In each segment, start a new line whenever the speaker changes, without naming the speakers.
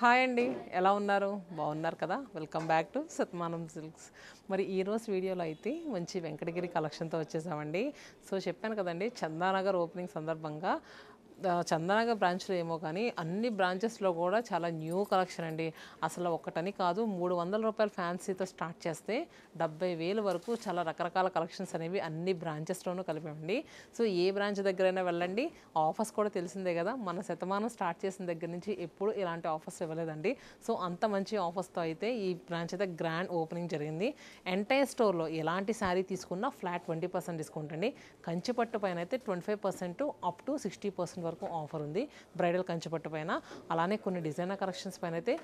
Hi అండి, ఎలా ఉన్నారు? బాగున్నారు కదా? Welcome back to సత్మానం silks. మరి ఈరోజు వీడియోలో అయితే మంచి వెంకటగిరి కలెక్షన్తో వచ్చేసామండి. సో చెప్పాను కదండి, చందానగర్ ఓపెనింగ్ సందర్భంగా చందానగర్ బ్రాంచ్లో ఏమో కానీ అన్ని బ్రాంచెస్లో కూడా చాలా న్యూ కలెక్షన్ అండి. అసలు ఒకటని కాదు, 300 రూపాయల ఫ్యాన్సీతో స్టార్ట్ చేస్తే 70,000 వరకు చాలా రకరకాల కలెక్షన్స్ అనేవి అన్ని బ్రాంచెస్లోనూ కలిపామండి. సో ఏ బ్రాంచ్ దగ్గరైనా వెళ్ళండి, ఆఫర్స్ కూడా తెలిసిందే కదా, మన శతమానం స్టార్ట్ చేసిన దగ్గర నుంచి ఎప్పుడు ఇలాంటి ఆఫర్స్ ఇవ్వలేదండి. సో అంత మంచి ఆఫర్స్తో అయితే ఈ బ్రాంచ్ అయితే గ్రాండ్ ఓపెనింగ్ జరిగింది. ఎంటైర్ స్టోర్లో ఎలాంటి శారీ తీసుకున్నా ఫ్లాట్ 20% డిస్కౌంట్ అండి. కంచిపట్టు పైన అయితే 25% అప్ టు 60% వరకు ఆఫర్ ఉంది బ్రైడల్ కంచిపట్టు పైన. అలానే కొన్ని డిజైనర్ కలెక్షన్స్ పైన అయితే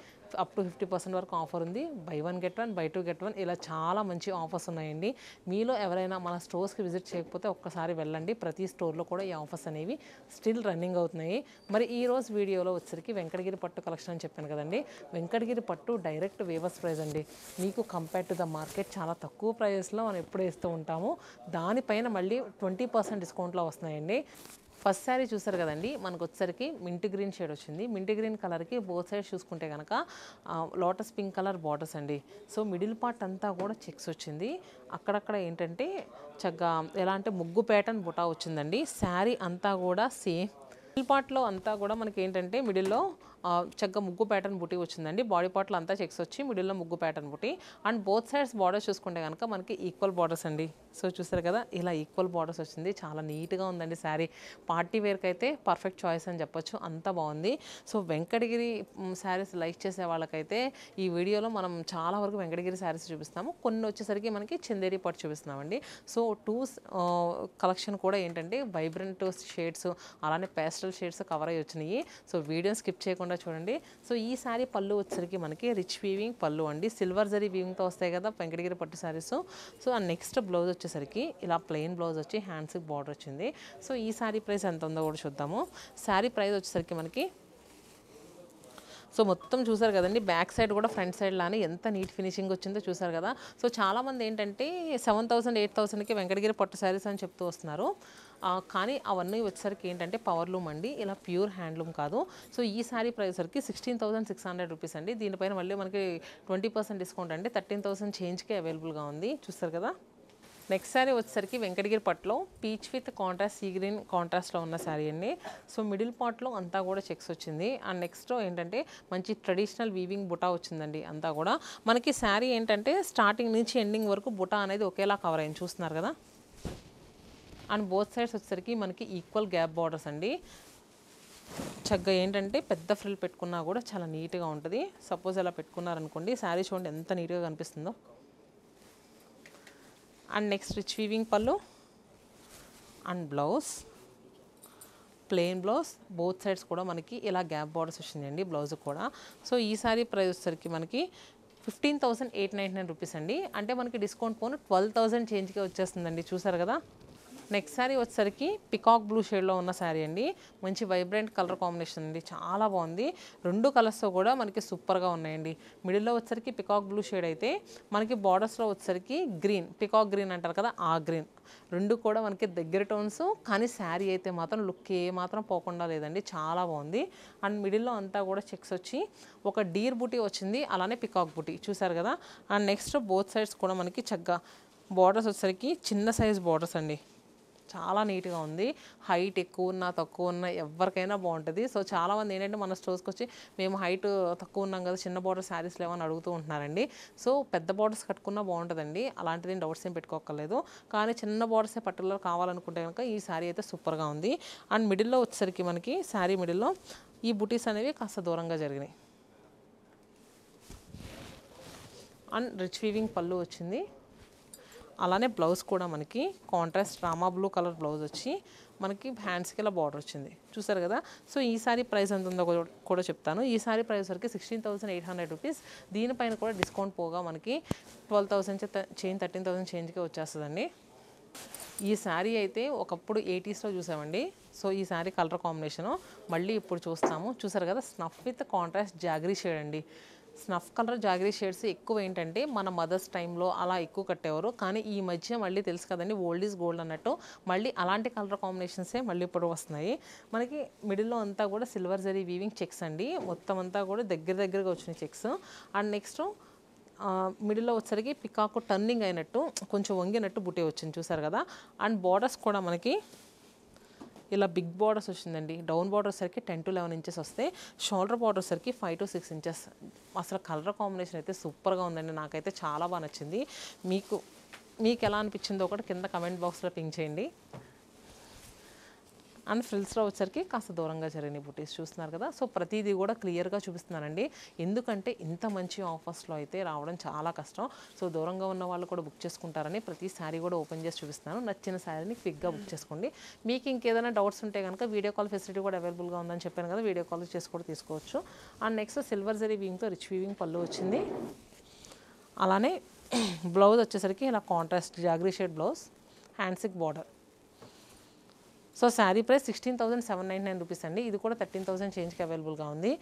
అప్ టు 50% వరకు ఆఫర్ ఉంది. బై 1 గెట్ 1, బై 2 గెట్ 1 ఇలా చాలా మంచి ఆఫర్స్ ఉన్నాయండి. మీలో ఎవరైనా మన స్టోర్స్కి విజిట్ చేయకపోతే ఒక్కసారి వెళ్ళండి. ప్రతి స్టోర్లో కూడా ఈ ఆఫర్స్ అనేవి స్టిల్ రన్నింగ్ అవుతున్నాయి. మరి ఈ రోజు వీడియోలో వచ్చరికి వెంకటగిరి పట్టు కలెక్షన్ అని చెప్పాను కదండి. వెంకటగిరి పట్టు డైరెక్ట్ వేవర్స్ ప్రైస్ అండి. మీకు కంపేర్ టు ద మార్కెట్ చాలా తక్కువ ప్రైస్లో మనం ఎప్పుడు వేస్తూ ఉంటాము. దానిపైన మళ్ళీ 20% డిస్కౌంట్లో వస్తున్నాయండి. ఫస్ట్ శారీ చూసారు కదండి, మనకు వచ్చేసరికి మింట్ గ్రీన్ షేడ్ వచ్చింది. మింట్ గ్రీన్ కలర్కి బోత్ సైడ్ చూసుకుంటే కనుక లోటస్ పింక్ కలర్ బార్డర్స్ అండి. సో మిడిల్ పార్ట్ అంతా కూడా చెక్స్ వచ్చింది. అక్కడక్కడ ఏంటంటే చక్కగా ఎలా అంటే ముగ్గు ప్యాటర్న్ బుటా వచ్చిందండి. శారీ అంతా కూడా సేమ్. మిడిల్ పార్ట్లో అంతా కూడా మనకి ఏంటంటే మిడిల్లో చక్కగా ముగ్గు ప్యాటర్న్ బుటీ వచ్చిందండి. బాడీ పార్ట్లో అంతా చెక్స్ వచ్చి మిడిల్లో ముగ్గు pattern buti. And both sides borders చూసుకుంటే కనుక మనకి ఈక్వల్ బార్డర్స్ అండి. సో చూసారు కదా, ఇలా ఈక్వల్ బార్డర్స్ వచ్చింది. చాలా నీట్గా ఉందండి శారీ. పార్టీ వేర్కి అయితే పర్ఫెక్ట్ చాయిస్ అని చెప్పొచ్చు, అంత బాగుంది. సో వెంకటగిరి శారీస్ లైక్ చేసే వాళ్ళకైతే ఈ వీడియోలో మనం చాలా వరకు వెంకటగిరి శారీస్ చూపిస్తాము. కొన్ని వచ్చేసరికి మనకి చందేరి పట్టు చూపిస్తున్నామండి. సో కలెక్షన్ కూడా ఏంటంటే వైబ్రెంట్ షేడ్స్ అలానే పేస్టల్ షేడ్స్ కవర్ అయ్యి వచ్చినాయి. సో వీడియో స్కిప్ చేయకుండా చూడండి. సో ఈ శారీ పళ్ళు వచ్చేసరికి మనకి రిచ్ వీవింగ్ పళ్ళు అండి. సిల్వర్ జరీ వీవింగ్తో వస్తాయి కదా వెంకటగిరి పట్టు శారీస్. సో ఆ నెక్స్ట్ బ్లౌజ్ వచ్చేసరికి ఇలా ప్లెయిన్ బ్లౌజ్ వచ్చి హ్యాండ్స్కి బార్డర్ వచ్చింది. సో ఈ శారీ ప్రైస్ ఎంత ఉందో కూడా చూద్దాము. శారీ ప్రైస్ వచ్చేసరికి మనకి సో మొత్తం చూసారు కదండి, బ్యాక్ సైడ్ కూడా ఫ్రంట్ సైడ్ లానే ఎంత నీట్ ఫినిషింగ్ వచ్చిందో చూసారు కదా. సో చాలామంది ఏంటంటే 7,000 8,000కి వెంకటగిరి పట్టు శారీస్ అని చెప్తూ వస్తున్నారు. కానీ అవన్నీ వచ్చేసరికి ఏంటంటే పవర్లూమ్ అండి, ఇలా ప్యూర్ హ్యాండ్లూమ్ కాదు. సో ఈ శారీ ప్రైస్ సరికి 16,600 రూపీస్ అండి. దీనిపైన మళ్ళీ మనకి 20% డిస్కౌంట్ అండి 13,000 చేంజ్కి అవైలబుల్గా ఉంది. చూస్తారు కదా. నెక్స్ట్ శారీ వచ్చేసరికి వెంకటగిరి పట్టులో peach with contrast sea green కాంట్రాస్ట్లో ఉన్న శారీ అండి. సో మిడిల్ పార్ట్లో అంతా కూడా చెక్స్ వచ్చింది. అండ్ నెక్స్ట్ ఏంటంటే మంచి ట్రెడిషనల్ వీవింగ్ బుటా వచ్చిందండి. అంతా కూడా మనకి శారీ ఏంటంటే స్టార్టింగ్ నుంచి ఎండింగ్ వరకు బుటా అనేది ఒకేలా కవర్ అయింది, చూస్తున్నారు కదా. అండ్ బోత్ సైడ్స్ వచ్చేసరికి మనకి ఈక్వల్ గ్యాప్ బార్డర్స్ అండి. చక్కగా ఏంటంటే పెద్ద ఫ్రిల్ పెట్టుకున్నా కూడా చాలా నీట్గా ఉంటుంది. సపోజ్ అలా పెట్టుకున్నారనుకోండి, శారీ చూడండి ఎంత నీట్గా కనిపిస్తుందో. అండ్ నెక్స్ట్ రిచ్ వీవింగ్ పళ్ళు and blouse plain blouse. Both sides కూడా మనకి ఇలా గ్యాప్ బార్డర్స్ వచ్చిందండి బ్లౌజ్ కూడా. సో ఈ సారీ ప్రైస్ వచ్చేసరికి మనకి 15,899 రూపీస్ అండి. అంటే మనకి డిస్కౌంట్ పోను 12,000 చేంజ్కే వచ్చేస్తుందండి. చూసారు కదా. నెక్స్ట్ శారీ వచ్చేసరికి పికాక్ బ్లూ షేడ్లో ఉన్న శారీ అండి. మంచి వైబ్రెంట్ కలర్ కాంబినేషన్ అండి, చాలా బాగుంది. రెండు కలర్స్తో కూడా మనకి సూపర్గా ఉన్నాయండి. మిడిల్లో వచ్చేసరికి పికాక్ బ్లూ షేడ్ అయితే మనకి బార్డర్స్లో వచ్చేసరికి గ్రీన్, పికాక్ గ్రీన్ అంటారు కదా, ఆ గ్రీన్. రెండు కూడా మనకి దగ్గర టోన్స్. కానీ శారీ అయితే మాత్రం లుక్ ఏ మాత్రం పోకుండా లేదండి, చాలా బాగుంది. అండ్ మిడిల్లో అంతా కూడా చెక్స్ వచ్చి ఒక డీర్ బుటీ వచ్చింది, అలానే పికాక్ బుటీ చూసారు కదా. అండ్ నెక్స్ట్ బోత్ సైడ్స్ కూడా మనకి చక్కగా బార్డర్స్ వచ్చేసరికి చిన్న సైజ్ బార్డర్స్ అండి, చాలా నీట్గా ఉంది. హైట్ ఎక్కువ ఉన్నా తక్కువ ఉన్నా ఎవరికైనా బాగుంటుంది. సో చాలామంది ఏంటంటే మన స్టోర్స్కి వచ్చి మేము హైట్ తక్కువ ఉన్నాం కదా, చిన్న బార్డర్ శారీస్ లేవని అడుగుతూ ఉంటున్నారండి. సో పెద్ద బార్డర్స్ కట్టుకున్నా బాగుంటుందండి, అలాంటిది డౌట్స్ ఏం పెట్టుకోక్కర్లేదు. కానీ చిన్న బార్డర్సే పర్టికులర్ కావాలనుకుంటే కనుక ఈ శారీ అయితే సూపర్గా ఉంది. అండ్ మిడిల్లో వచ్చేసరికి మనకి శారీ మిడిల్లో ఈ బుటీస్ అనేవి కాస్త దూరంగా జరిగినాయి. అండ్ రిచ్ వీవింగ్ పళ్ళు వచ్చింది. అలానే బ్లౌజ్ కూడా మనకి contrast Rama blue colour blouse వచ్చి మనకి హ్యాండ్స్కి ఇలా బార్డర్ వచ్చింది, చూసారు కదా. సో ఈ సారీ ప్రైస్ ఎంత ఉందో కూడా చెప్తాను. ఈ సారీ ప్రైస్ వరకు 16,800 రూపీస్. దీనిపైన కూడా డిస్కౌంట్ పోగా మనకి 12,000 చేంజ్ 13,000 చేంజ్కే వచ్చేస్తుందండి. ఈ శారీ అయితే ఒకప్పుడు 80స్లో చూసామండి. సో ఈ శారీ కలర్ కాంబినేషను మళ్ళీ ఇప్పుడు చూస్తాము. చూసారు కదా, snuff with contrast jaggery shade అండి. స్నఫ్ కలర్ జాగరీ షేడ్స్ ఎక్కువ ఏంటంటే మన మదర్స్ టైంలో అలా ఎక్కువ కట్టేవారు. కానీ ఈ మధ్య మళ్ళీ తెలుసు కదండి, ఓల్డ్ ఈజ్ గోల్డ్ అన్నట్టు మళ్ళీ అలాంటి కలర్ కాంబినేషన్సే మళ్ళీ ఇప్పుడు వస్తున్నాయి. మనకి మిడిల్లో అంతా కూడా సిల్వర్ జరీ వీవింగ్ చెక్స్ అండి, మొత్తం అంతా కూడా దగ్గరగా వచ్చినాయి చెక్స్. అండ్ నెక్స్ట్ మిడిల్లో వచ్చేసరికి పికాకు టర్నింగ్ అయినట్టు కొంచెం వంగినట్టు బుట్టే వచ్చింది చూసారు కదా. అండ్ బార్డర్స్ కూడా మనకి ఇలా బిగ్ బార్డర్స్ వచ్చిందండి. డౌన్ బార్డర్ సరికి 10 to 11 ఇంచెస్ వస్తాయి. షోల్డర్ బార్డర్ సరికి 5 to 6 ఇంచెస్. అసలు కలర్ కాంబినేషన్ అయితే సూపర్గా ఉందండి, నాకైతే చాలా బాగా నచ్చింది. మీకు ఎలా అనిపించిందో కూడా కింద కమెంట్ బాక్స్లో పింక్ చేయండి. అండ్ ఫ్రిల్స్లో వచ్చరికి కాస్త దూరంగా జరిగిన బుటీస్ చూస్తున్నారు కదా. సో ప్రతిదీ కూడా క్లియర్గా చూపిస్తున్నానండి, ఎందుకంటే ఇంత మంచి ఆఫర్స్లో అయితే రావడం చాలా కష్టం. సో దూరంగా ఉన్న వాళ్ళు కూడా బుక్ చేసుకుంటారని ప్రతి శారీ కూడా ఓపెన్ చేసి చూపిస్తున్నాను. నచ్చిన శారీని క్విక్గా బుక్ చేసుకోండి. మీకు ఇంకేదైనా డౌట్స్ ఉంటే కనుక వీడియో కాల్ ఫెసిలిటీ కూడా అవైలబుల్గా ఉందని చెప్పాను కదా, వీడియో కాల్ చేసి కూడా తీసుకోవచ్చు. అండ్ నెక్స్ట్ సిల్వర్ జరీ వీవింగ్తో రిచ్ వీవింగ్ పళ్ళు వచ్చింది. అలానే బ్లౌజ్ వచ్చేసరికి ఇలా కాంట్రాస్ట్ జాగరీ షేడ్ బ్లౌజ్, హ్యాండ్సిక్ border. So sari price 16,799 rupees అండి. ఇది కూడా 13,000 చేంజ్కి అవైలబుల్గా ఉంది.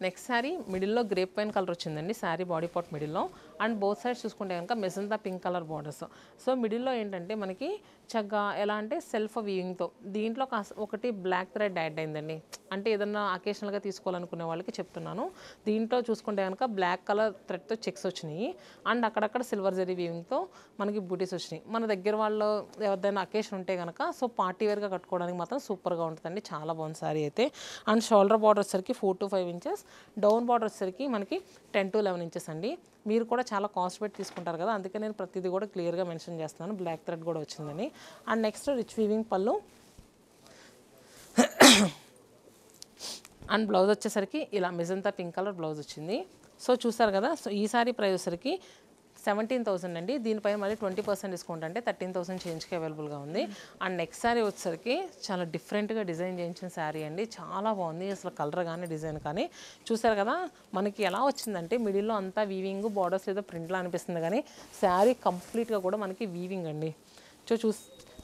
నెక్స్ట్ శారీ మిడిల్లో గ్రేప్ వైన్ కలర్ వచ్చిందండి, శారీ బాడీ పార్ట్ మిడిల్లో. అండ్ బోత్ సైడ్స్ చూసుకుంటే కనుక magenta pink colour borders. So మిడిల్లో ఏంటంటే మనకి చక్కగా ఎలా అంటే సెల్ఫ్ వీవింగ్తో, దీంట్లో ఒకటి బ్లాక్ థ్రెడ్ యాడ్ అయిందండి, అంటే ఏదన్నా అకేషనల్గా తీసుకోవాలనుకునే వాళ్ళకి చెప్తున్నాను. దీంట్లో చూసుకుంటే కనుక బ్లాక్ కలర్ థ్రెడ్తో చెక్స్ వచ్చినాయి. అండ్ అక్కడక్కడ సిల్వర్ జరీ వీవింగ్తో మనకి బూటీస్ వచ్చినాయి. మన దగ్గర వాళ్ళు ఎవరిదైనా అకేషన్ ఉంటే కనుక సో పార్టీ వేర్గా కట్టుకోవడానికి మాత్రం సూపర్గా ఉంటుందండి, చాలా బాగుంది శారీ అయితే. అండ్ షోల్డర్ బార్డర్ వచ్చేసరికి 4 to 5 ఇంచెస్, డౌన్ బార్డర్ వచ్చేసరికి మనకి 10 to 11 ఇంచెస్ అండి. మీరు కూడా చాలా కాస్ట్ పెట్టి తీసుకుంటారు కదా, అందుకే నేను ప్రతిదీ కూడా క్లియర్గా మెన్షన్ చేస్తున్నాను. బ్లాక్ థ్రెడ్ కూడా వచ్చిందని. అండ్ నెక్స్ట్ రిచ్ వీవింగ్ పళ్ళు. అండ్ బ్లౌజ్ వచ్చేసరికి ఇలా మెజంతా పింక్ కలర్ బ్లౌజ్ వచ్చింది. సో చూసారు కదా. సో ఈ సారీ ప్రైస్ వచ్చేసరికి 17,000 అండి. దీనిపైన మళ్ళీ 20% డిస్కౌంట్ అంటే 13,000 చేంజ్కి అవైలబుల్గా ఉంది. అండ్ నెక్స్ట్ శారీ వచ్చేసరికి చాలా డిఫరెంట్గా డిజైన్ చేయించిన శారీ అండి, చాలా బాగుంది. అసలు కలర్ కానీ డిజైన్ కానీ చూసారు కదా. మనకి ఎలా వచ్చిందంటే మిడిల్లో అంతా వీవింగ్, బార్డర్స్ ఏదో ప్రింట్లో అనిపిస్తుంది కానీ శారీ కంప్లీట్గా కూడా మనకి వీవింగ్ అండి.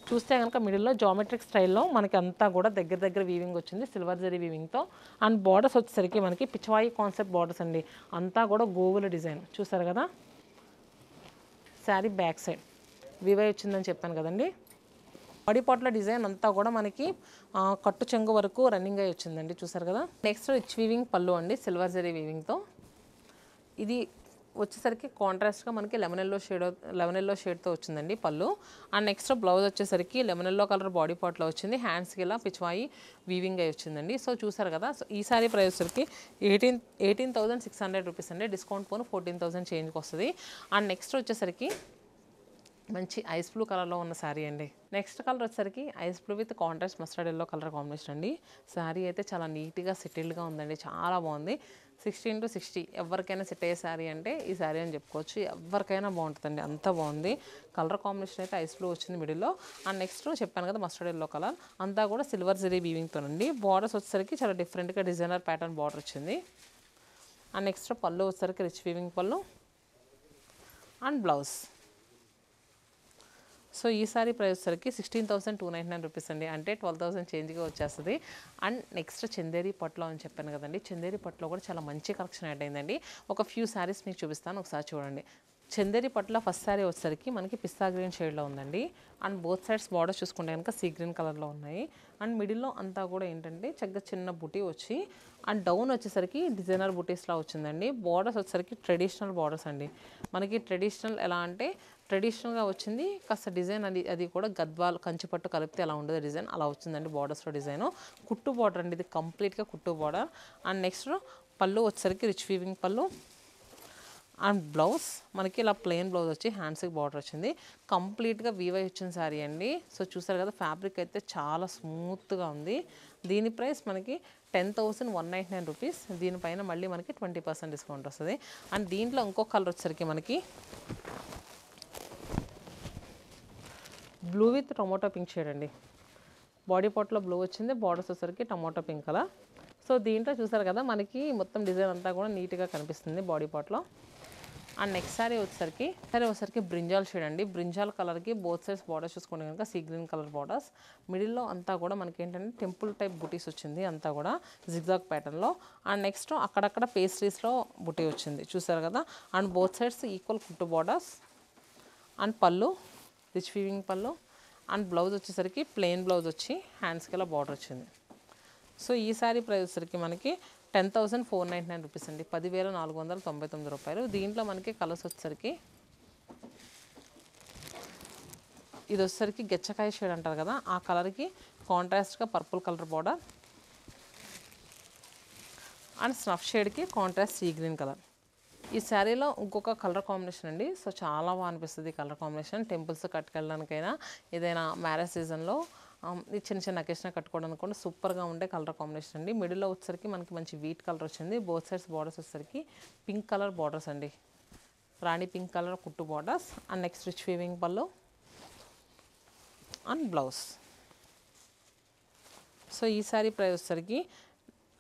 చూస్తే కనుక మిడిల్లో జామెట్రిక్ స్టైల్లో మనకి అంతా కూడా దగ్గర వీవింగ్ వచ్చింది సిల్వర్ జరీ వీవింగ్తో. అండ్ బార్డర్స్ వచ్చేసరికి మనకి పిచ్వాయి కాన్సెప్ట్ బార్డర్స్ అండి, అంతా కూడా గోవుల డిజైన్ చూసారు కదా. శారీ బ్యాక్ సైడ్ వివై వచ్చిందని చెప్పాను కదండి. బాడీ పార్ట్లో డిజైన్ అంతా కూడా మనకి కట్టు చెంగు వరకు రన్నింగ్ అయ్యి వచ్చిందండి చూసారు కదా. నెక్స్ట్ రిచ్ వీవింగ్ పళ్ళు అండి, సిల్వర్ జరీ వీవింగ్తో. ఇది వచ్చేసరికి కాంట్రాస్ట్గా మనకి లెమన్ ఎల్లో షేడ్తో వచ్చిందండి పళ్ళు. అండ్ నెక్స్ట్ బ్లౌజ్ వచ్చేసరికి లెమన్ ఎల్లో కలర్ బాడీ పార్ట్లో వచ్చింది, హ్యాండ్స్కి ఇలా పిచ్వాయి వీవింగ్ అయి వచ్చిందండి. సో చూసారు కదా. సో ఈ సారీ ప్రైస్ వచ్చరికి 18,600 రూపీస్ అండి, డిస్కౌంట్ పోను 14,000 చేంజ్కి వస్తుంది. అండ్ నెక్స్ట్ వచ్చేసరికి మంచి ఐస్ బ్లూ కలర్లో ఉన్న శారీ అండి. నెక్స్ట్ కలర్ వచ్చేసరికి ice blue with contrast mustard yellow colour combination అండి. శారీ అయితే చాలా నీట్గా సెటిల్డ్గా ఉందండి, చాలా బాగుంది. 16 to 60 ఎవరికైనా సెట్ అయ్యే శారీ అంటే ఈ శారీ అని చెప్పుకోవచ్చు, ఎవరికైనా బాగుంటుందండి, అంత బాగుంది. కలర్ కాంబినేషన్ అయితే ఐస్ బ్లూ వచ్చింది మిడిల్లో. అండ్ నెక్స్ట్ చెప్పాను కదా మస్టర్డ్ ఎల్లో కలర్, అంతా కూడా సిల్వర్ జరీ వీవింగ్తోనండి. బార్డర్స్ వచ్చేసరికి చాలా డిఫరెంట్గా డిజైనర్ ప్యాటర్న్ బార్డర్ వచ్చింది. అండ్ నెక్స్ట్ పళ్ళు వచ్చేసరికి రిచ్ వీవింగ్ పళ్ళు అండ్ బ్లౌజ్. సో ఈ సారీ ప్రైస్ వచ్చరికి 16,299 రూపీస్ అండి, అంటే 12,000 చేంజ్గా వచ్చేస్తుంది. అండ్ నెక్స్ట్ చందేరి పట్లో అని చెప్పాను కదండి, చందేరి పట్లో కూడా చాలా మంచి కలెక్షన్ యాడ్ అయిందండి. ఒక ఫ్యూ శారీస్ మీకు చూపిస్తాను, ఒకసారి చూడండి. చందేరి పట్ల ఫస్ట్ శారీ వచ్చేసరికి మనకి పిస్తా గ్రీన్ షేడ్లో ఉందండి. అండ్ బోత్ సైడ్స్ బార్డర్స్ చూసుకుంటే కనుక సీ గ్రీన్ కలర్లో ఉన్నాయి. అండ్ మిడిల్లో అంతా కూడా ఏంటంటే చక్కగా చిన్న బుటీ వచ్చి అండ్ డౌన్ వచ్చేసరికి డిజైనర్ బుటీస్లా వచ్చిందండి. బార్డర్స్ వచ్చేసరికి ట్రెడిషనల్ బార్డర్స్ అండి. మనకి ట్రెడిషనల్ ఎలా అంటే ట్రెడిషనల్గా వచ్చింది, కాస్త డిజైన్ అది కూడా గద్వాల్ కంచిపట్టు కలిపితే ఎలా ఉండదు డిజైన్, అలా వచ్చిందండి. బార్డర్స్లో డిజైన్ కుట్టు బార్డర్ అండి, ఇది కంప్లీట్గా కుట్టు బార్డర్. అండ్ నెక్స్ట్ పళ్ళు వచ్చేసరికి రిచ్ వీవింగ్ పళ్ళు అండ్ బ్లౌజ్ మనకి ఇలా ప్లెయిన్ బ్లౌజ్ వచ్చి హ్యాండ్స్కి బార్డర్ వచ్చింది. కంప్లీట్గా వీవై వచ్చిన శారీ అండి. సో చూసారు కదా, ఫ్యాబ్రిక్ అయితే చాలా స్మూత్గా ఉంది. దీని ప్రైస్ మనకి 10,199 రూపీస్. దీనిపైన మళ్ళీ మనకి 20% డిస్కౌంట్ వస్తుంది. అండ్ దీంట్లో ఇంకో కలర్ వచ్చేసరికి మనకి blue with tomato pink shade అండి. బాడీ పార్ట్లో బ్లూ వచ్చింది, బార్డర్స్ వచ్చేసరికి టొమాటో పింక్ కలర్. సో దీంట్లో చూసారు కదా మనకి మొత్తం డిజైన్ అంతా కూడా నీట్గా కనిపిస్తుంది బాడీ పార్ట్లో. అండ్ నెక్స్ట్ వచ్చేసరికి బ్రింజాల్ షేడ్ అండి. బ్రింజాల్ కలర్కి బోత్ సైడ్స్ బార్డర్స్ చూసుకుంటే కనుక సీ గ్రీన్ కలర్ బార్డర్స్, మిడిల్లో అంతా కూడా మనకి ఏంటంటే టెంపుల్ టైప్ బుటీస్ వచ్చింది అంతా కూడా జిగ్జాగ్ ప్యాటర్న్లో. అండ్ నెక్స్ట్ అక్కడక్కడ పేస్ట్రీస్లో బుటీ వచ్చింది చూసారు కదా. అండ్ బోత్ సైడ్స్ ఈక్వల్ కుట్టు బార్డర్స్ అండ్ పళ్ళు రిచ్ వీవింగ్ పళ్ళు. అండ్ బ్లౌజ్ వచ్చేసరికి ప్లెయిన్ బ్లౌజ్ వచ్చి హ్యాండ్స్కి ఇలా బార్డర్ వచ్చింది. సో ఈ శారీ ప్రైస్ వచ్చేసరికి మనకి 10,499 రూపీస్ అండి, 10,499 రూపాయలు. దీంట్లో మనకి కలర్స్ వచ్చేసరికి ఇది వచ్చేసరికి గెచ్చకాయ షేడ్ అంటారు కదా, ఆ కలర్కి కాంట్రాస్ట్గా purple colour border and snuff షేడ్కి కాంట్రాస్ట్ సీ గ్రీన్ కలర్. ఈ శారీలో ఇంకొక కలర్ కాంబినేషన్ అండి. సో చాలా బాగా అనిపిస్తుంది ఈ కలర్ కాంబినేషన్. టెంపుల్స్ కట్టుకెళ్ళడానికైనా ఏదైనా మ్యారేజ్ సీజన్లో ఈ చిన్న అకేషన్ కట్టుకోవడానికి కూడా సూపర్గా ఉండే కలర్ కాంబినేషన్ అండి. మిడిల్లో వచ్చేసరికి మనకి మంచి వీట్ కలర్ వచ్చింది. బోత్ సైడ్స్ బార్డర్స్ వచ్చేసరికి పింక్ కలర్ బార్డర్స్ అండి, రాణి పింక్ కలర్ కుట్టు borders. And next rich weaving పళ్ళు అండ్ బ్లౌజ్. సో ఈ శారీ ప్రైస్ వచ్చేసరికి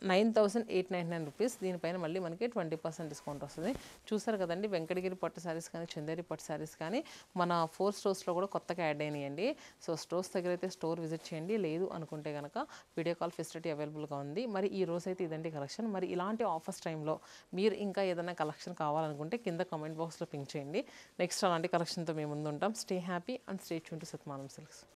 9,899 రూపీస్. దీనిపైన మళ్ళీ మనకి 20% డిస్కౌంట్ వస్తుంది. చూసారు కదండి, వెంకటగిరి పట్టు శారీస్ కానీ చందేరి పట్టు శారీస్ కానీ మన 4 స్టోర్స్లో కూడా కొత్తగా యాడ్ అయినాయండి. సో స్టోర్స్ దగ్గర అయితే స్టోర్ విజిట్ చేయండి, లేదు అనుకుంటే కనుక వీడియో కాల్ ఫెసిలిటీ అవైలబుల్గా ఉంది. మరి ఈ రోజు అయితే ఇదండి కలెక్షన్. మరి ఇలాంటి ఆఫర్స్ టైంలో మీరు ఇంకా ఏదైనా కలెక్షన్ కావాలనుకుంటే కింద కామెంట్ బాక్స్లో పింక్ చేయండి. నెక్స్ట్ అలాంటి కలెక్షన్తో మేము ముందు ఉంటాం. Stay happy and stay tune to సత్మానం silks.